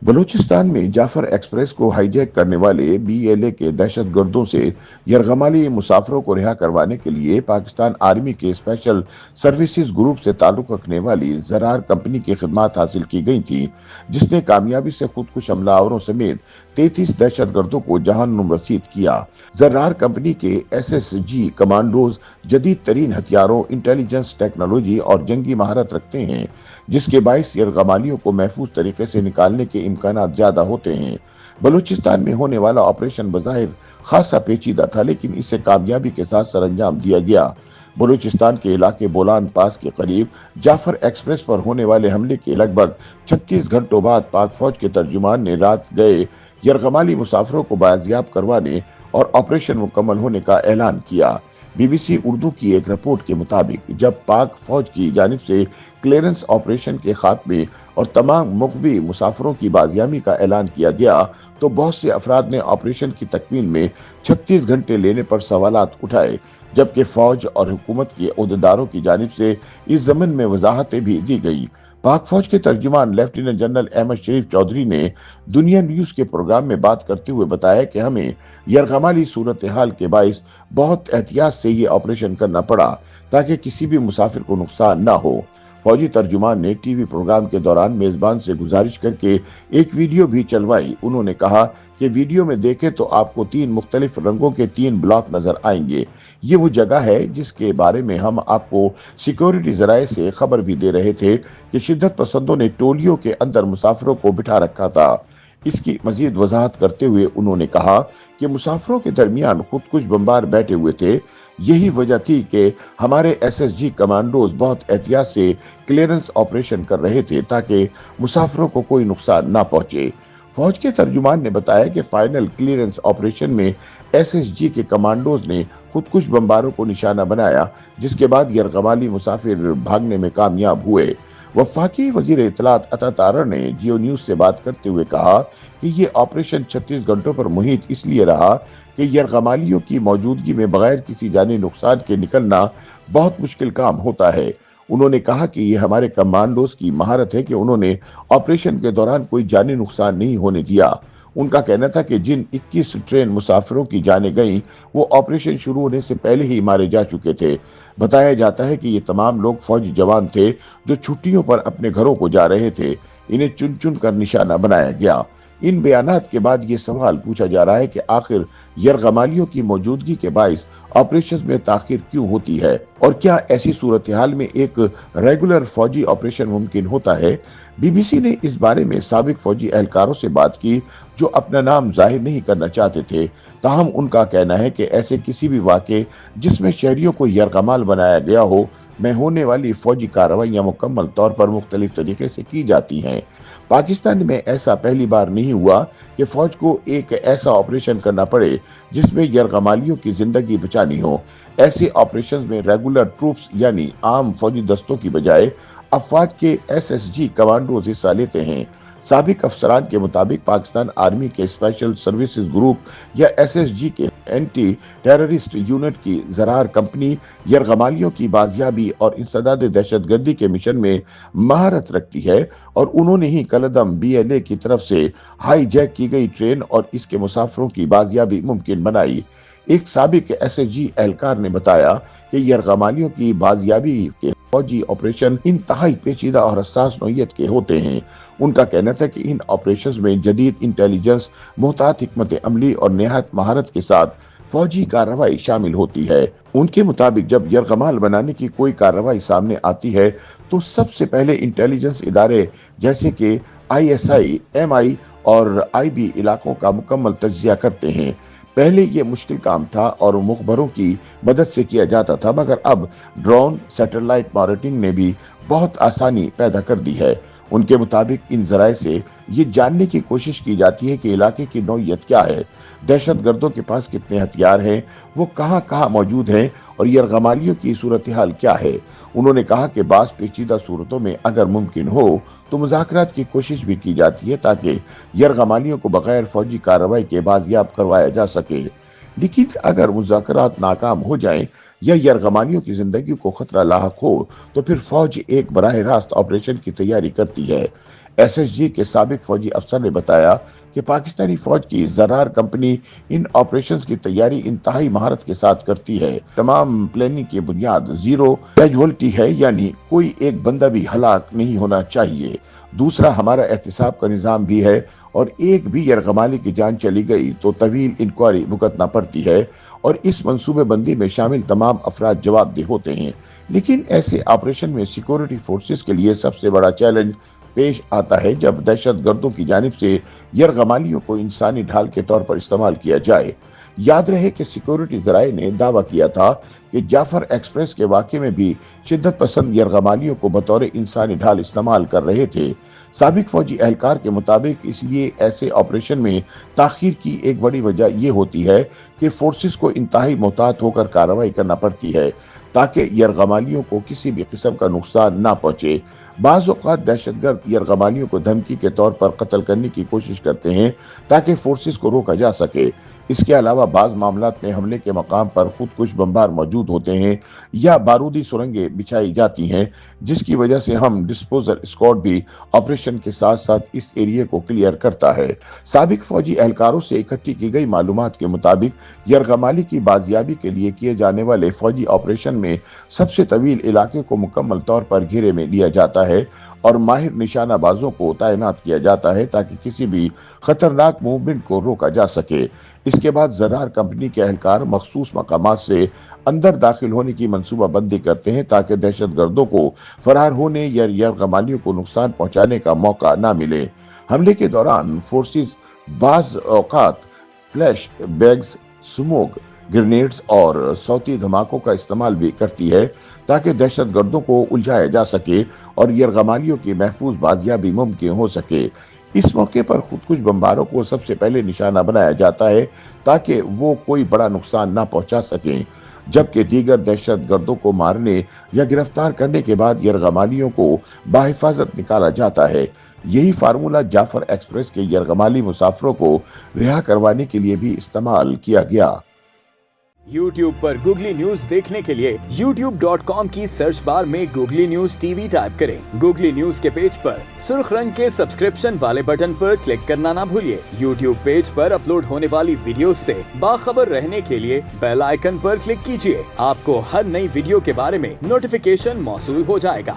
بلوچستان میں جعفر ایکسپریس کو high Jack کرنے والے BLA کے دہشت گردوں سے یرغمالی مسافروں کو رہا کروانے کے لیے پاکستان آرمی کے اسپیشل سروسز گروپ سے تعلق رکھنے والی زرار کمپنی کی خدمات حاصل کی گئی تھی، جس نے کامیابی سے خودکش حملہ آوروں سمیت 33 دہشت گردوں کو جہنم رسید کیا۔ زرار کمپنی کے SSG کمانڈوز جدید ترین ہتھیاروں، انٹیلیجنس ٹیکنالوجی اور جنگی مہارت رکھتے ہیں، جس کے باعث یرغمالیوں کو محفوظ طریقے سے نکالنے کے امکانات زیادہ ہوتے ہیں۔ بلوچستان میں ہونے والا آپریشن بظاہر خاصا پیچیدہ تھا، لیکن اسے کامیابی کے ساتھ سر انجام دیا گیا۔ بلوچستان کے علاقے بولان پاس کے قریب جعفر ایکسپریس پر ہونے والے حملے کے لگ بھگ 36 گھنٹوں بعد پاک فوج کے ترجمان نے رات گئے یرغمالی مسافروں کو بازیاب کروانے اور آپریشن مکمل ہونے کا اعلان کیا۔ BBC اردو کی ایک رپورٹ کے مطابق جب پاک فوج کی جانب سے کلیئرنس آپریشن کے خاتمے اور تمام مغوی مسافروں کی بازیابی کا اعلان کیا گیا تو بہت سے افراد نے آپریشن کی تکمیل میں 36 گھنٹے لینے پر سوالات اٹھائے، جبکہ فوج اور حکومت کے عہدیداروں کی جانب سے اس ضمن میں وضاحتیں بھی دی گئی۔ پاک فوج کے ترجمان لیفٹیننٹ جنرل احمد شریف چودھری نے دنیا نیوز کے پروگرام میں بات کرتے ہوئے بتایا کہ ہمیں یرغمالی صورتحال کے باعث بہت احتیاط سے یہ آپریشن کرنا پڑا تاکہ کسی بھی مسافر کو نقصان نہ ہو۔ فوجی ترجمان نے ٹی وی پروگرام کے دوران میزبان سے گزارش کر کے ایک ویڈیو بھی چلوائی۔ انہوں نے کہا کہ ویڈیو میں دیکھیں تو آپ کو 3 مختلف رنگوں کے 3 بلاک نظر آئیں گے۔ یہ وہ جگہ ہے جس کے بارے میں ہم آپ کو سیکیورٹی ذرائع سے خبر بھی دے رہے تھے کہ شدت پسندوں نے ٹولیوں کے اندر مسافروں کو بٹھا رکھا تھا۔ اس کی مزید وضاحت کرتے ہوئے انہوں نے کہا کہ مسافروں کے درمیان خودکش بمبار بیٹھے ہوئے تھے۔ یہی وجہ تھی کہ ہمارے SSG کمانڈوز بہت احتیاط سے کلیئرنس آپریشن کر رہے تھے تاکہ مسافروں کو کوئی نقصان نہ پہنچے۔ فوج کے ترجمان نے بتایا کہ فائنل کلیئرنس آپریشن میں SSG کے کمانڈوز نے خودکش بمباروں کو نشانہ بنایا، جس کے بعد یرغمالی مسافر بھاگنے میں کامیاب ہوئے۔ وفاقی وزیر اطلاعات عطا تارڑ نے جیو نیوز سے بات کرتے ہوئے کہا کہ یہ آپریشن 36 گھنٹوں پر محیط اس لیے رہا کہ یرغمالیوں کی موجودگی میں بغیر کسی جانی نقصان کے نکلنا بہت مشکل کام ہوتا ہے۔ انہوں نے کہا کہ یہ ہمارے کمانڈوز کی مہارت ہے کہ انہوں نے آپریشن کے دوران کوئی جانی نقصان نہیں ہونے دیا۔ ان کا کہنا تھا کہ جن 21 ٹرین مسافروں کی جانیں گئیں وہ آپریشن شروع ہونے سے پہلے ہی مارے جا چکے تھے۔ بتایا جاتا ہے کہ یہ تمام لوگ فوجی جوان تھے جو چھٹیوں پر اپنے گھروں کو جا رہے تھے۔ انہیں چن چن کر نشانہ بنایا گیا۔ ان بیانات کے بعد یہ سوال پوچھا جا رہا ہے کہ آخر یرغمالیوں کی موجودگی کے باعث آپریشن میں تاخیر کیوں ہوتی ہے اور کیا ایسی صورتحال میں ایک ریگولر فوجی آپریشن ممکن ہوتا ہے؟ BBC نے اس بارے میں سابق فوجی اہلکاروں سے بات کی جو اپنا نام ظاہر نہیں کرنا چاہتے تھے، تاہم ان کا کہنا ہے کہ ایسے کسی بھی واقعے جس میں شہریوں کو یرغمال بنایا گیا ہو میں ہونے والی فوجی کارروائیاں مکمل طور پر مختلف طریقے سے کی جاتی ہیں۔ پاکستان میں ایسا پہلی بار نہیں ہوا کہ فوج کو ایک ایسا آپریشن کرنا پڑے جس میں یرغمالیوں کی زندگی بچانی ہو۔ ایسے آپریشنز میں ریگولر ٹروپس یعنی عام فوجی دستوں کی بجائے افواج کے SSG کمانڈوز حصہ لیتے ہیں۔ سابق افسران کے مطابق پاکستان آرمی کے اسپیشل سروسز گروپ یا SSG کے اینٹی ٹیررسٹ یونٹ کی زرار کمپنی یرغمالیوں کی بازیابی اور انسداد دہشت گردی کے مشن میں مہارت رکھتی ہے، اور انہوں نے ہی کالعدم BLA کی طرف سے ہائی جیک کی گئی ٹرین اور اس کے مسافروں کی بازیابی ممکن بنائی۔ ایک سابق SSG اہلکار نے بتایا کہ یرغمالیوں کی بازیابی کے فوجی آپریشن انتہائی پیچیدہ اور حساس نوعیت کے ہوتے ہیں۔ ان کا کہنا تھا کہ ان آپریشنز میں جدید انٹیلیجنس، محتاط حکمت عملی اور نہایت مہارت کے ساتھ فوجی کارروائی شامل ہوتی ہے۔ ان کے مطابق جب یرغمال بنانے کی کوئی کارروائی سامنے آتی ہے تو سب سے پہلے انٹیلیجنس ادارے جیسے کہ ISI، MI اور IB علاقوں کا مکمل تجزیہ کرتے ہیں۔ پہلے یہ مشکل کام تھا اور مخبروں کی مدد سے کیا جاتا تھا، مگر اب ڈرون سیٹلائٹ مانیٹرنگ نے بھی بہت آسانی پیدا کر دی ہے۔ ان کے مطابق ان ذرائع سے یہ جاننے کی کوشش کی جاتی ہے کہ علاقے کی نوعیت کیا ہے، دہشت گردوں کے پاس کتنے ہتھیار ہیں، وہ کہاں کہاں موجود ہیں اور یرغمالیوں کی صورتحال کیا ہے۔ انہوں نے کہا کہ بعض پیچیدہ صورتوں میں اگر ممکن ہو تو مذاکرات کی کوشش بھی کی جاتی ہے تاکہ یرغمالیوں کو بغیر فوجی کارروائی کے بازیاب کروایا جا سکے، لیکن اگر مذاکرات ناکام ہو جائیں یا یرغمالیوں کی زندگی کو خطرہ لاحق ہو تو پھر فوج ایک براہ راست آپریشن کی تیاری کرتی ہے۔ SSG کے سابق فوجی افسر نے بتایا کہ پاکستانی فوج کی زرار کمپنی ان آپریشنز کی تیاری انتہائی مہارت کے ساتھ کرتی ہے۔ تمام پلاننگ کی بنیاد زیرو کیجوالٹی ہے، یعنی کوئی ایک بندہ بھی ہلاک نہیں ہونا چاہیے۔ دوسرا ہمارا احتساب کا نظام بھی ہے، اور ایک بھی یرغمالی کی جان چلی گئی تو طویل انکوائری بھگتنا پڑتی ہے، اور اس منصوبے بندی میں شامل تمام افراد جواب دہ ہوتے ہیں۔ لیکن ایسے آپریشن میں سیکورٹی فورسز کے لیے سب سے بڑا چیلنج پیش آتا ہے جب دہشت گردوں کی جانب سے یرغمالیوں کو انسانی ڈھال کے طور پر استعمال کیا جائے۔ یاد رہے کہ سیکورٹی ذرائع نے دعویٰ کیا تھا کہ جعفر ایکسپریس کے واقعے میں بھی شدت پسند یرغمالیوں کو بطور انسانی ڈھال استعمال کر رہے تھے۔ سابق فوجی اہلکار کے مطابق اس لیے ایسے آپریشن میں تاخیر کی ایک بڑی وجہ یہ ہوتی ہے کہ فورسز کو انتہائی محتاط ہو کر کارروائی کرنا پڑتی ہے تاکہ یرغمالیوں کو کسی بھی قسم کا نقصان نہ پہنچے۔ بعض اوقات دہشت گرد یرغمالیوں کو دھمکی کے طور پر قتل کرنے کی کوشش کرتے ہیں تاکہ فورسز کو روکا جا سکے۔ اس کے علاوہ بعض معاملات میں حملے کے مقام پر خودکش بمبار موجود ہوتے ہیں یا بارودی سرنگیں بچھائی جاتی ہیں، جس کی وجہ سے ہم ڈسپوزل اسکواڈ بھی آپریشن کے ساتھ ساتھ اس ایریے کو کلیئر کرتا ہے۔ سابق فوجی اہلکاروں سے اکٹھی کی گئی معلومات کے مطابق یرغمالی کی بازیابی کے لیے کیے جانے والے فوجی آپریشن میں سب سے طویل علاقے کو مکمل طور پر گھیرے میں لیا جاتا ہے اور ماہر نشانہ بازوں کو تعینات کیا جاتا ہے تاکہ کسی بھی خطرناک موومنٹ کو روکا جا سکے۔ اس کے بعد زرار کمپنی کے اہلکار مخصوص مقامات سے اندر داخل ہونے کی منصوبہ بندی کرتے ہیں تاکہ دہشت گردوں کو فرار ہونے یا یرغمالیوں کو نقصان پہنچانے کا موقع نہ ملے۔ حملے کے دوران فورسز بعض اوقات فلیش بیگز، سموک گرینیڈز اور صوتی دھماکوں کا استعمال بھی کرتی ہے تاکہ دہشت گردوں کو الجھایا جا سکے اور یرغمالیوں کی محفوظ بازیابی ممکن ہو سکے۔ اس موقع پر خودکش بمباروں کو سب سے پہلے نشانہ بنایا جاتا ہے تاکہ وہ کوئی بڑا نقصان نہ پہنچا سکیں، جبکہ دیگر دہشت گردوں کو مارنے یا گرفتار کرنے کے بعد یرغمالیوں کو بحفاظت نکالا جاتا ہے۔ یہی فارمولہ جعفر ایکسپریس کے یرغمالی مسافروں کو رہا کروانے کے لیے بھی استعمال کیا گیا۔ YouTube پر گوگلی نیوز دیکھنے کے لیے youtube.com کی سرچ بار میں googly news T V type کریں۔ گوگلی نیوز کے پیج پر سرخ رنگ کے سبسکرپشن والے بٹن پر کلک کرنا نہ بھولیے۔ YouTube پیج پر اپلوڈ ہونے والی ویڈیوز سے باخبر رہنے کے لیے بیل آئیکن پر کلک کیجیے۔ آپ کو ہر نئی ویڈیو کے بارے میں نوٹیفیکیشن موصول ہو جائے گا۔